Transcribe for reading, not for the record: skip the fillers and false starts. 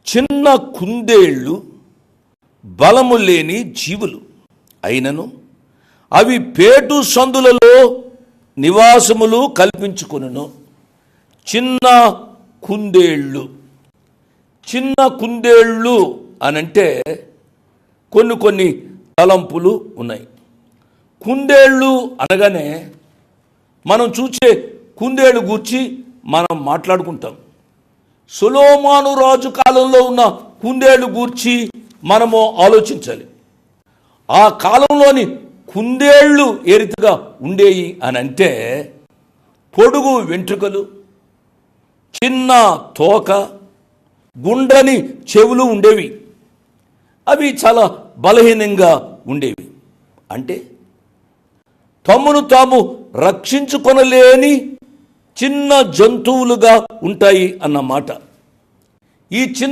చిన్న కుందేళ్ళు బలము లేని జీవులు అయినను అవి పేటు సందులలో నివాసములు కల్పించుకొనును. చిన్న కుందేళ్ళు అనంటే కొన్ని తలంపులు ఉన్నాయి. కుందేళ్ళు అనగానే మనం చూసే కుందేళ్ళు గూర్చి మనం మాట్లాడుకుంటాం. సొలొమోను రాజు కాలంలో ఉన్న కుందేళ్ళు గూర్చి మనము ఆలోచించాలి. ఆ కాలంలోని కుందేళ్ళు ఏ రీతిగా ఉండేవి అని అంటే పొడుగు వెంట్రుకలు, చిన్న తోక, గుండ్రని చెవులు ఉండేవి. అవి చాలా బలహీనంగా ఉండేవి. అంటే తమను తాము రక్షించుకొనలేని చిన్న జంతువులుగా ఉంటాయి అన్నమాట. ఈ చిన్న